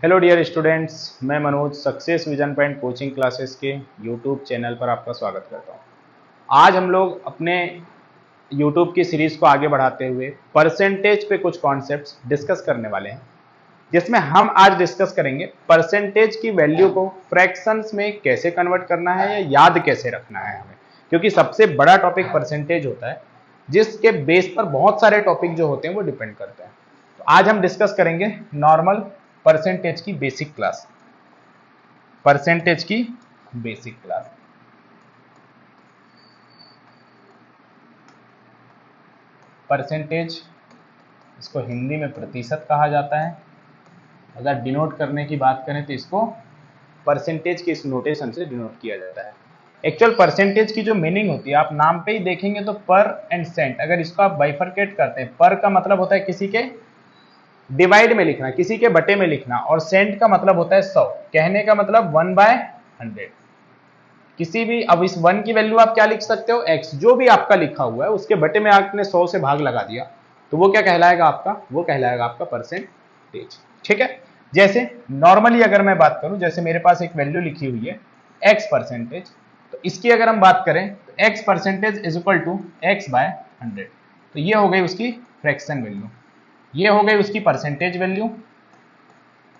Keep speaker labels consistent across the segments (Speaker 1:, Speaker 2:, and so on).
Speaker 1: Hello dear students, मैं Manoj success vision point coaching classes के YouTube channel पर आपका स्वागत करता हूं। आज हम लोग अपने यूट्यूब की सीरीज को आगे बढ़ाते हुए परसेंटेज पे कुछ कॉन्सेप्ट्स डिस्कस करने वाले हैं, जिसमें हम आज डिस्कस करेंगे परसेंटेज की वैल्यू को फ्रैक्शंस में कैसे कन्वर्ट करना है या याद कैसे रखना है हमें, क्योंकि सबसे बड़ा टॉपिक परसेंटेज होता है जिसके बेस पर बहुत सारे टॉपिक जो होते हैं वो डिपेंड करते हैं। तो आज हम डिस्कस करेंगे नॉर्मल परसेंटेज की बेसिक क्लास, परसेंटेज की बेसिक क्लास। परसेंटेज, इसको हिंदी में प्रतिशत कहा जाता है। अगर डिनोट करने की बात करें तो इसको परसेंटेज के इस नोटेशन से डिनोट किया जाता है। एक्चुअल परसेंटेज की जो मीनिंग होती है, आप नाम पे ही देखेंगे तो पर एंड सेंट, अगर इसको आप बाइफरकेट करते हैं, पर का मतलब होता है किसी के डिवाइड में लिखना, किसी के बटे में लिखना, और सेंट का मतलब होता है 100। कहने का मतलब 1/100। किसी भी, अब इस 1 की वैल्यू आप क्या लिख सकते हो, x, जो भी आपका लिखा हुआ है उसके बटे में आपने 100 से भाग लगा दिया, तो वो क्या कहलाएगा आपका, वो कहलाएगा आपका परसेंटेज। ठीक है। जैसे नॉर्मली अगर मैं बात करूं, जैसे मेरे पास एक वैल्यू लिखी हुई है x परसेंटेज, तो इसकी अगर हम बात करें तो x percentage is equal to x/100। तो ये हो गई उसकी फ्रैक्शन वैल्यू, ये हो गई उसकी परसेंटेज वैल्यू,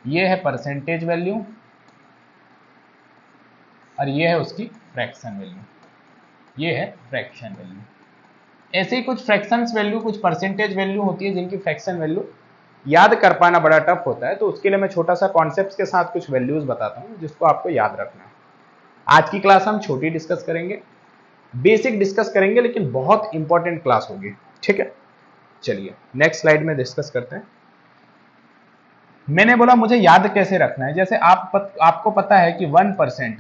Speaker 1: ये है परसेंटेज वैल्यू, और ये है उसकी फ्रैक्शन वैल्यू, ये है फ्रैक्शन वैल्यू। ऐसे ही कुछ फ्रैक्शंस वैल्यू, कुछ परसेंटेज वैल्यू होती है जिनकी फ्रैक्शन वैल्यू याद कर पाना बड़ा टफ होता है, तो उसके लिए मैं छोटा सा कॉन्सेप्ट्स के साथ कुछ वैल्यूज बताता हूं जिसको आपको याद रखना है। आज की क्लास हम छोटी डिस्कस करेंगे, बेसिक डिस्कस करेंगे, लेकिन बहुत इंपॉर्टेंट क्लास होगी। ठीक है, चलिए नेक्स्ट स्लाइड में डिस्कस करते हैं। मैंने बोला मुझे याद कैसे रखना है। जैसे आपको पता है कि 1%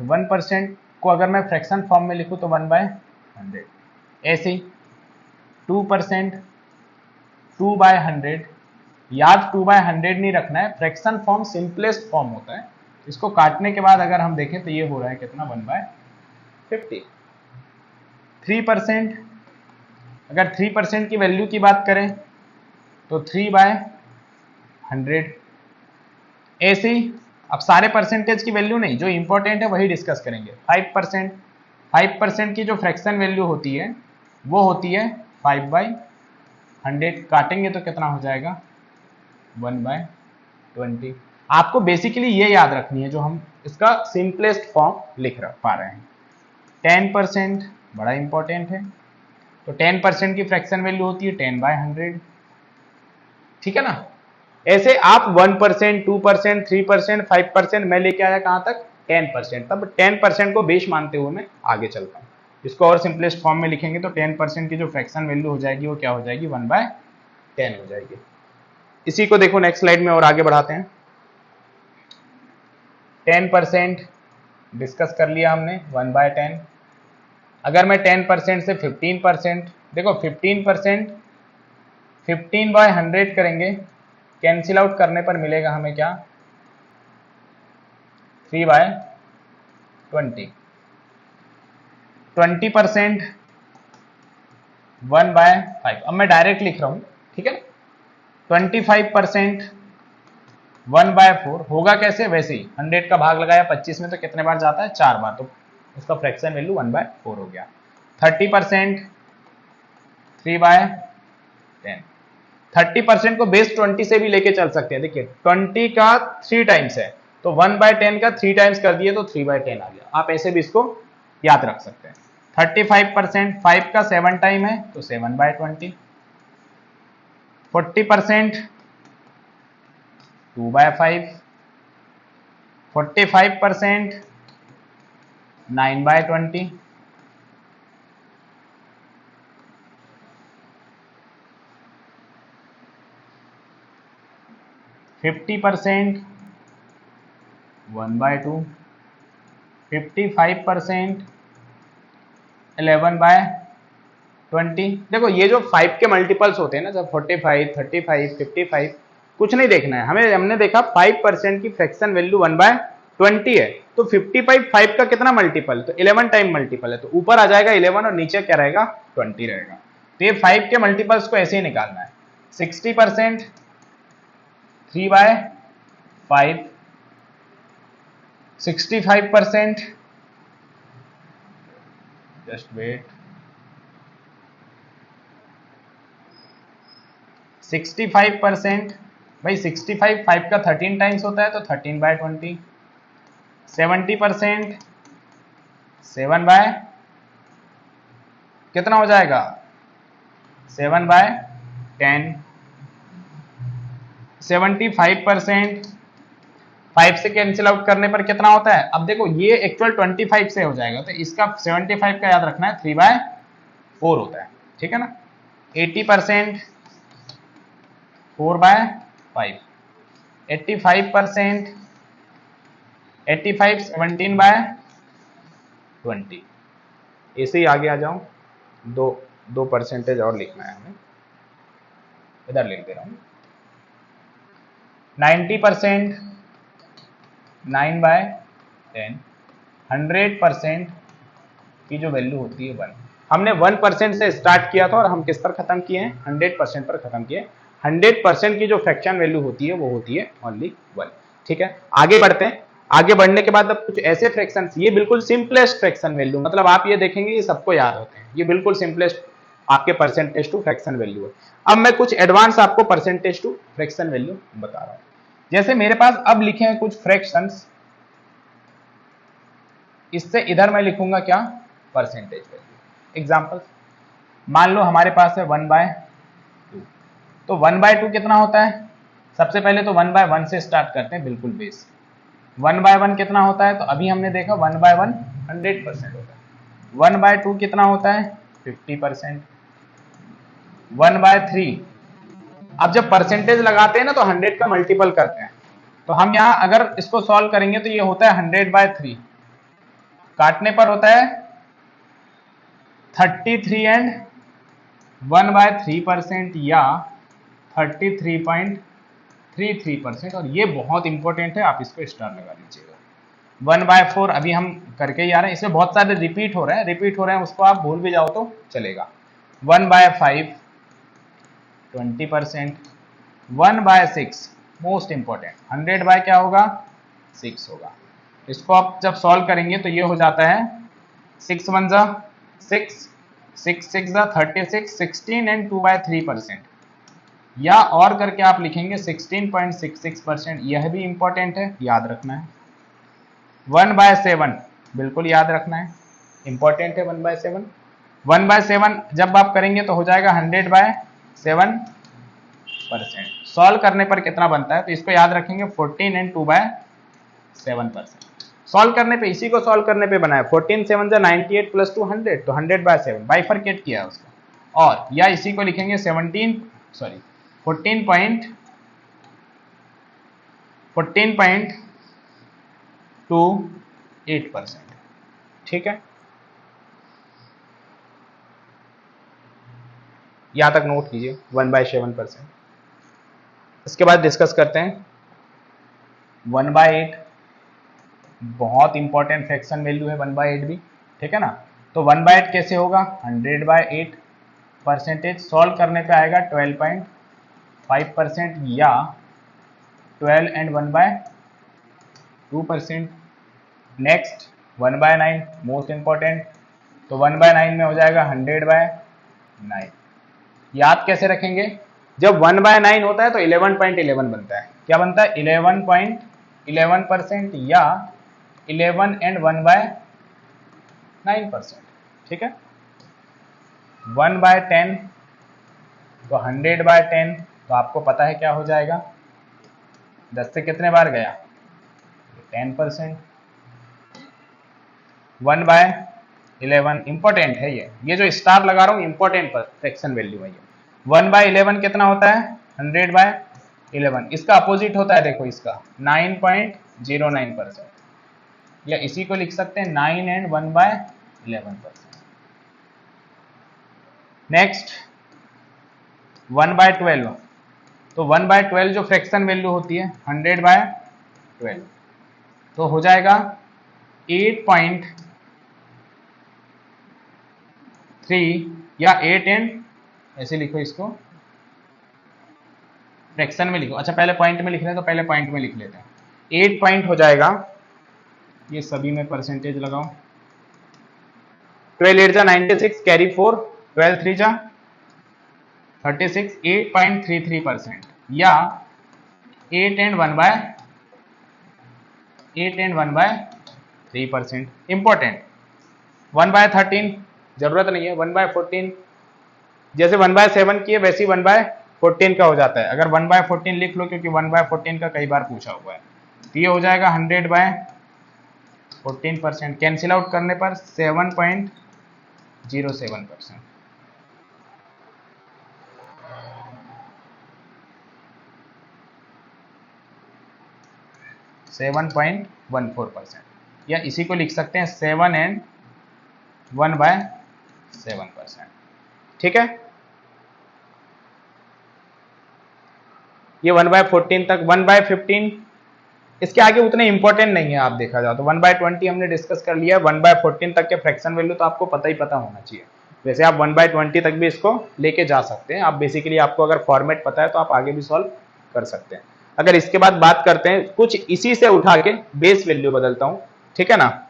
Speaker 1: को अगर मैं फ्रैक्शन फॉर्म में लिखूं तो 1/100। ऐसे ही 2%, 2/100। याद 2/100 नहीं रखना है, फ्रैक्शन फॉर्म सिंपलेस्ट फॉर्म होता है। इसको काटने के बाद अगर हम देखें तो ये हो रहा है कितना, 1/50। 3%, अगर 3% की वैल्यू की बात करें तो 3/100। ऐसे ही अब सारे परसेंटेज की वैल्यू नहीं, जो इंपॉर्टेंट है वही डिस्कस करेंगे। 5%, 5% की जो फ्रैक्शन वैल्यू होती है वो होती है 5/100। काटेंगे तो कितना हो जाएगा, 1/20। आपको बेसिकली ये याद रखनी है, जो हम इसका सिंपलेस्ट फॉर्म लिख पा रहे हैं। 10% बड़ा इंपॉर्टेंट है, तो 10% की फ्रैक्शन वैल्यू होती है 10/100। ठीक है ना। ऐसे आप 1%, 2%, 3%, 5%, मैं लेके आया कहां तक, 10%। तब 10% को बेस मानते हुए मैं आगे चलता हूं। इसको और सिंपलेस्ट फॉर्म में लिखेंगे तो 10% की जो फ्रैक्शन वैल्यू हो जाएगी वो क्या हो जाएगी, 1/10 हो जाएगी। इसी को देखो नेक्स्ट स्लाइड में और आगे बढ़ाते हैं। 10% डिस्कस कर लिया हमने, 1/10। अगर मैं 10% से 15%, देखो 15%, 15/100 करेंगे, कैंसिल आउट करने पर मिलेगा हमें क्या, 3/20। 20% 1/5। अब मैं डायरेक्ट लिख रहा हूं, ठीक है। 25% 1/4 होगा कैसे, वैसे ही 100 का भाग लगाया 25 में तो कितने बार जाता है, 4 बार, तो उसका फ्रैक्शन वैल्यू 1/4 हो गया। 30% 3/10। 30% को बेस 20 से भी लेके चल सकते हैं। देखिए 20 का 3 टाइम्स है, तो 1/10 का 3 टाइम्स कर दिए तो 3/10 आ गया। आप ऐसे भी इसको याद रख सकते हैं। 35%, 5 का 7 टाइम है तो 7/20। 40% 2/5। 45% 9/20। 50% 1/2। 55% 11/20। देखो ये जो 5 के मल्टीपल्स होते हैं ना, जब 45, 35, 55, कुछ नहीं देखना है हमें। हमने देखा 5% की फ्रैक्शन वैल्यू 1/20 है, तो 55 5 का कितना मल्टीपल, तो 11 टाइम मल्टीपल है, तो ऊपर आ जाएगा 11 और नीचे क्या रहेगा, 20 रहेगा। तो ये 5 के मल्टीपल्स को ऐसे ही निकालना है। 60% 3/5। 65%, जस्ट वेट, 65%, भाई 65 5 का 13 टाइम्स होता है तो 13/20। 70%, 7 बाय कितना हो जाएगा, 7/10। 75%, 5 से कैंसिल आउट करने पर कितना होता है, अब देखो ये एक्चुअल 25 से हो जाएगा तो इसका 75 का याद रखना है 3/4 होता है, ठीक है ना। 80%, 4/5। 85%, 85 17/20। ऐसे ही आगे आ जाऊं, दो परसेंटेज और लिखना है हमें, इधर लिख दे रहा हूं। 90%, 9/10। 100% की जो वैल्यू होती है 1, हमने 1% से स्टार्ट किया था और हम किस पर खत्म किए हैं, 100% पर खत्म किए। 100% की जो फ्रैक्शन वैल्यू होती है वो होती है ओनली 1, ठीक है। आगे बढ़ते हैं, आगे बढ़ने के बाद अब कुछ ऐसे फ्रैक्शन, ये बिल्कुल सिंपलेस्ट फ्रैक्शन वैल्यू, मतलब आप ये देखेंगे ये सबको याद होते हैं, ये बिल्कुल सिंपलेस्ट आपके परसेंटेज टू फ्रैक्शन वैल्यू है। अब मैं कुछ एडवांस आपको परसेंटेज टू फ्रैक्शन वैल्यू बता रहा हूं। जैसे मेरे पास अब लिखे हैं कुछ फ्रैक्शंस, इससे इधर मैं लिखूंगा क्या, परसेंटेज वैल्यू। एग्जांपल, मान लो हमारे पास है 1/2, तो 1/2 कितना होता है, सबसे पहले तो 1/1 से स्टार्ट करते हैं, बिल्कुल बेस। 1/1 कितना होता है, तो अभी हमने देखा 1/1 100% होता है। 1/2 कितना होता है, 50%। 1/3, अब जब परसेंटेज लगाते हैं ना तो 100 का मल्टीपल करते हैं, तो हम यहाँ अगर इसको सॉल्व करेंगे तो ये होता है 100/3, काटने पर होता है 33 एंड 1/3% या 33.33%, और ये बहुत इंपॉर्टेंट है, आप इसको स्टार लगा लीजिएगा। 1/4 अभी हम करके ही आ रहे हैं, इसमें बहुत सारे रिपीट हो रहे हैं, उसको आप भूल भी जाओ तो चलेगा। 1/5 20%। 1/6 मोस्ट इंपॉर्टेंट, 100 बाय क्या होगा, 6 होगा। इसको आप जब सॉल्व करेंगे तो ये हो जाता है 6 1 जा 6, 6 6 जा 36, 16 एंड 2/3%, या और करके आप लिखेंगे 16.66%, यह भी इंपॉर्टेंट है, याद रखना है। 1/7 बिल्कुल याद रखना है, इंपॉर्टेंट है 1/7। 1/7 जब आप करेंगे तो हो जाएगा 100/7%। सॉल्व करने पर कितना बनता है, तो इसको याद रखेंगे 14 एंड 2/7%। सॉल्व करने पे, इसी को सॉल्व करने पे बना है 14 7 जा 98 प्लस 2 100, तो 100/7 बाइफरकेट किया है उसको, और या इसी को लिखेंगे 14.28%, ठीक है। यहां तक नोट कीजिए 1/7%। इसके बाद डिस्कस करते हैं 1/8, बहुत इंपॉर्टेंट फ्रैक्शन वैल्यू है 1/8 भी, ठीक है ना। तो 1/8 कैसे होगा, 100/8%, सॉल्व करने पे आएगा 12.5% या 12 एंड 1/2%। नेक्स्ट 1/9 मोस्ट इंपॉर्टेंट, तो 1/9 में हो जाएगा 100/9। याद कैसे रखेंगे, जब 1/9 होता है तो 11.11 बनता है, क्या बनता है 11.11% या 11 एंड 1/9%, ठीक है। 1/10 तो 100/10, तो आपको पता है क्या हो जाएगा, 10 से कितने बार गया, 10%। 1/11 इंपॉर्टेंट है, ये जो स्टार लगा रहा हूं इंपॉर्टेंट पर फ्रैक्शन वैल्यू है ये। 1/11 कितना होता है, 100/11, इसका अपोजिट होता है, देखो इसका 9.09%, या इसी को लिख सकते हैं 9 एंड 1/11%। नेक्स्ट 1/12, तो 1/12 जो फ्रैक्शन वैल्यू होती है 100/12, तो हो जाएगा 8.3 या 8 एंड, ऐसे लिखो इसको, फ्रैक्शन में लिखो, अच्छा पहले पॉइंट में लिख रहे हैं तो पहले पॉइंट में लिख लेते हैं। 8 पॉइंट हो जाएगा ये सभी में परसेंटेज लगाओ। 12 8 जा 96, कैरी 4, 12 3 जा 36, 8.33%, या 8 एंड 1/3%। इंपॉर्टेंट। 1/13 जरूरत नहीं है, 1/14 जैसे 1/7 की है वैसे 1/14 का हो जाता है। अगर 1/14 लिख लो क्योंकि 1/14 का कई बार पूछा हुआ है। तो ये हो जाएगा 100/14%, कैंसिल आउट करने पर 7.07%। 7.14%, या इसी को लिख सकते हैं 7 एंड 1/7%। ठीक है, ये 1/14 तक। 1/15 इसके आगे उतने इंपॉर्टेंट नहीं है, आप देखा जाओ तो 1/20 हमने डिस्कस कर लिया। 1/14 तक के फ्रैक्शन वैल्यू तो आपको पता ही पता होना चाहिए। वैसे आप 1/20 तक भी इसको लेके जा सकते हैं। आप बेसिकली आपको अगर फॉर्मेट पता है तो आप आगे भी सॉल्व कर सकते हैं। अगर इसके बाद बात करते हैं, कुछ इसी से उठा के बेस वैल्यू बदलता हूं, ठीक है ना।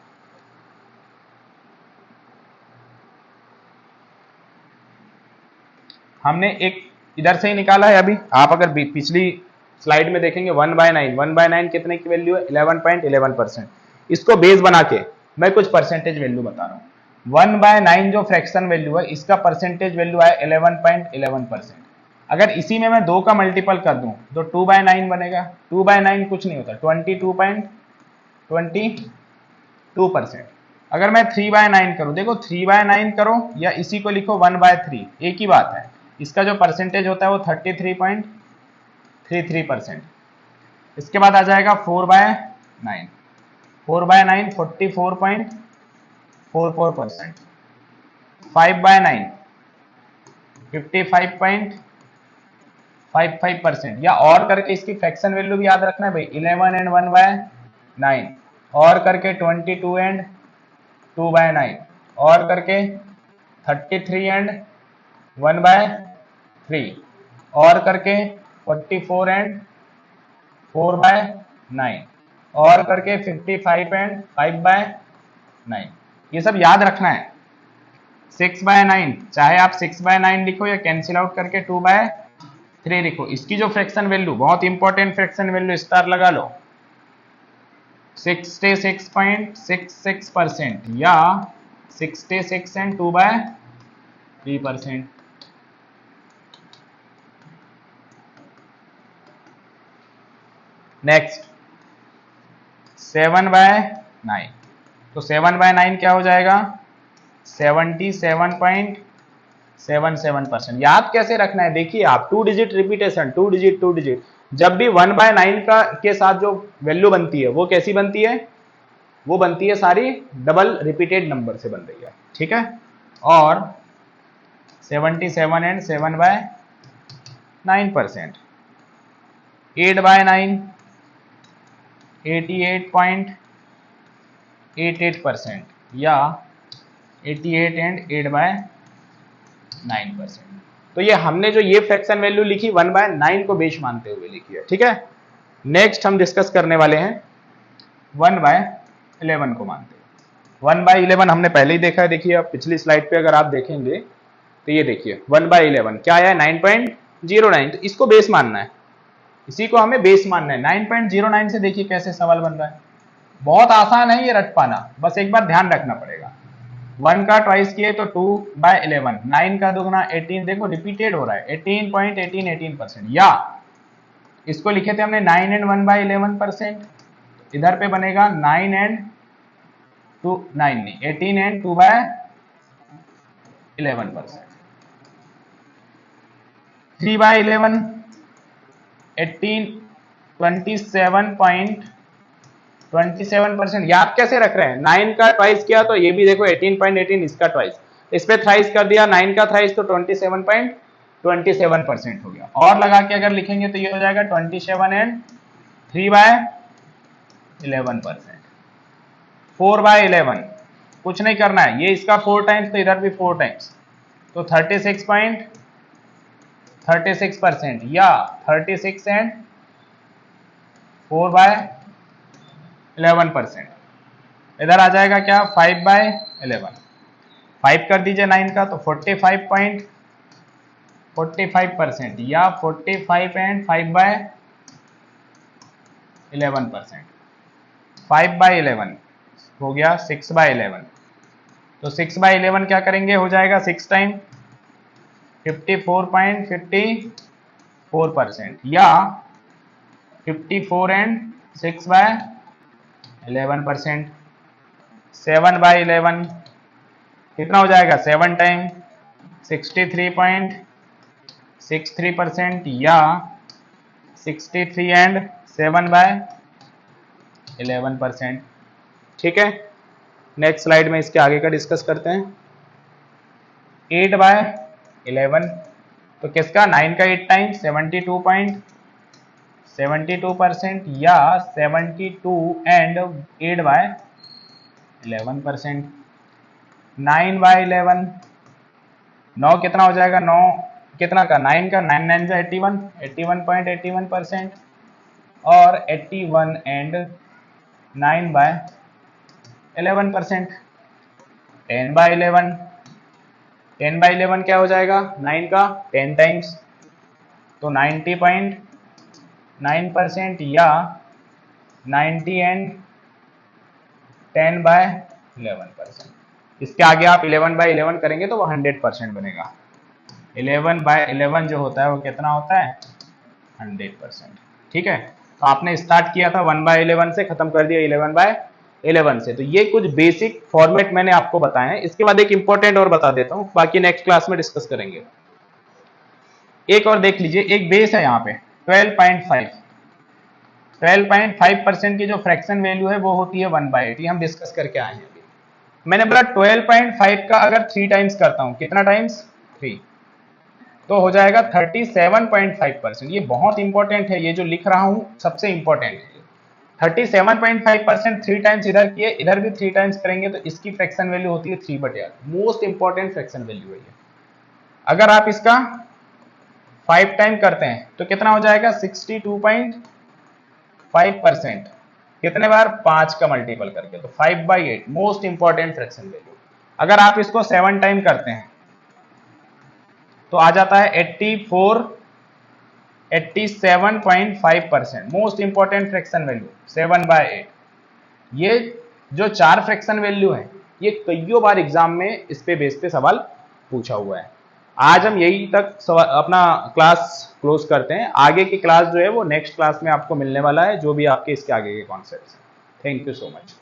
Speaker 1: हमने एक इधर से ही निकाला है अभी। आप अगर पिछली स्लाइड में देखेंगे 1/9, 1/9 कितने की वैल्यू है, 11.11%। इसको बेस बना के मैं कुछ परसेंटेज वैल्यू बता रहा हूं। 1/9 जो फ्रैक्शन वैल्यू है इसका परसेंटेज वैल्यू है 11.11%। अगर इसी में मैं 2 का मल्टीपल कर दूं तो 2/9 बनेगा। 2/9 कुछ नहीं होता, 22.22%। अगर मैं 3/9 करूं, देखो 3/9 करो या इसी को लिखो 1/3, एक ही बात है। इसका जो परसेंटेज होता है वो 33.33%। इसके बाद आ जाएगा 4/9, 4/9 44.44%, 5/9 55.55%। या और करके इसकी फ्रैक्शन वैल्यू भी याद रखना है भाई, 11 एंड 1/9, और करके 22 एंड 2/9, और करके 33 एंड 1/3, और करके 44 एंड 4/9, और करके 55 एंड 5/9। ये सब याद रखना है। 6/9 चाहे आप 6/9 लिखो या कैंसिल आउट करके 2/3 लिखो। इसकी जो फ्रैक्शन वैल्यू, बहुत इंपॉर्टेंट फ्रैक्शन वैल्यू, स्टार लगा लो, 66.66% या 66 एंड 2/3%। नेक्स्ट 7/9, तो 7/9 क्या हो जाएगा, 77.77%। याद कैसे रखना है, देखिए आप 2 डिजिट रिपीटेशन, 2 डिजिट। जब भी 1/9 का के साथ जो वैल्यू बनती है वो कैसी बनती है, वो बनती है सारी डबल रिपीटेड नंबर से बन रही है, ठीक है। और 77 एंड 7/9%, 8/9 88.88% या 88 एंड 8/9%। तो ये हमने जो ये फ्रैक्शन वैल्यू लिखी 1/9 को बेस मानते हुए लिखी है, ठीक है। नेक्स्ट हम डिस्कस करने वाले हैं 1/11 को मानते हुए। 1/11 हमने पहले ही देखा है, देखिए आप पिछली स्लाइड पे अगर आप देखेंगे तो ये देखिए 1/11 क्या है, 9.09। तो इसको बेस मानना है, इसी को हमें बेस मानना है। 9.09 से देखिए कैसे सवाल बन रहा है, बहुत आसान है ये रट पाना, बस एक बार ध्यान रखना पड़ेगा। 1 का ट्वाइस किए तो 2/11, 9 का दुगना 18, देखो रिपीटेड हो रहा है 18.18%। या इसको लिखे थे हमने 9 एंड 1/11%, इधर पे बनेगा 9 एंड 2, 9 नहीं 18 एंड 2/11%। 3/11 18 27.27%। याद कैसे रख रहे हैं, 9 का ट्वाइस किया तो ये भी देखो 18.18, इसका ट्वाइस, इस पे थ्राइस कर दिया 9 का थ्राइस तो 27.27% हो गया। और लगा के अगर लिखेंगे तो ये हो जाएगा 27 एंड 3/11%। 4/11 कुछ नहीं करना है, ये इसका 4 टाइम्स तो इधर भी 4 टाइम्स, तो 36.36% या 36 एंड 4/11%। इधर आ जाएगा क्या 5/11, 5 कर दीजिए 9 का तो 45% या 45 एंड 5/11%, 5/11 हो गया 6/11, तो 6/11 क्या करेंगे, हो जाएगा 6 टाइम 54.54% या 54 एंड 6/11%। 7/11 कितना हो जाएगा, 7 टाइम 63.63% या 63 एंड 7/11%। ठीक है, नेक्स्ट स्लाइड में इसके आगे का डिस्कस करते हैं। 8/11 तो किसका, 9 का 8 टाइम 72% या 72 एंड 8/11%। 9/11 9 कितना हो जाएगा, 9 कितना का, 9 का 9 9 जा 81, 81.81% और 81 एंड 9/11%। 10/11 10/11 क्या हो जाएगा, 9 का 10 टाइम्स तो 90.9% या 90 एंड 10/11%। इसके आगे आप 11/11 करेंगे तो वो 100% बनेगा। 11/11 जो होता है वो कितना होता है, 100%। ठीक है, तो आपने स्टार्ट किया था 1/11 से, खत्म कर दिया 11/11 से। तो ये कुछ बेसिक फॉर्मेट मैंने आपको बताए हैं। इसके बाद एक इंपॉर्टेंट और बता देता हूं, बाकी नेक्स्ट क्लास में डिस्कस करेंगे। एक और देख लीजिए, एक बेस है यहाँ पे 12.5% की जो फ्रैक्शन वैल्यू है वो होती है 1/8, ये हम डिस्कस करके आए हैं अभी। मैंने बोला 12.5 का अगर 3 टाइम्स करता हूं, कितना टाइम्स, 3, तो हो जाएगा 37.5%। ये बहुत इंपॉर्टेंट है, ये जो लिख रहा हूं सबसे इंपॉर्टेंट है। 37.5% 3 टाइम्स इधर किए, इधर भी 3 टाइम्स करेंगे तो इसकी फ्रैक्शन वैल्यू होती है 3/8। मोस्ट इंपॉर्टेंट फ्रैक्शन वैल्यू है ये। अगर आप इसका 5 टाइम करते हैं तो कितना हो जाएगा, 62.5%। कितने बार, 5 का मल्टीपल करके, तो 5/8 मोस्ट इंपॉर्टेंट फ्रैक्शन वैल्यू। अगर आप इसको 7 टाइम करते हैं तो आ जाता है 87.5%, मोस्ट इंपॉर्टेंट फ्रैक्शन वैल्यू 7/8। ये जो 4 फ्रैक्शन वैल्यू है ये कईयों बार एग्जाम में इस पे बेस पे सवाल पूछा हुआ है। आज हम यही तक अपना क्लास क्लोज करते हैं। आगे की क्लास जो है वो नेक्स्ट क्लास में आपको मिलने वाला है, जो भी आपके इसके आगे के कॉन्सेप्ट्स हैं। Thank you so much.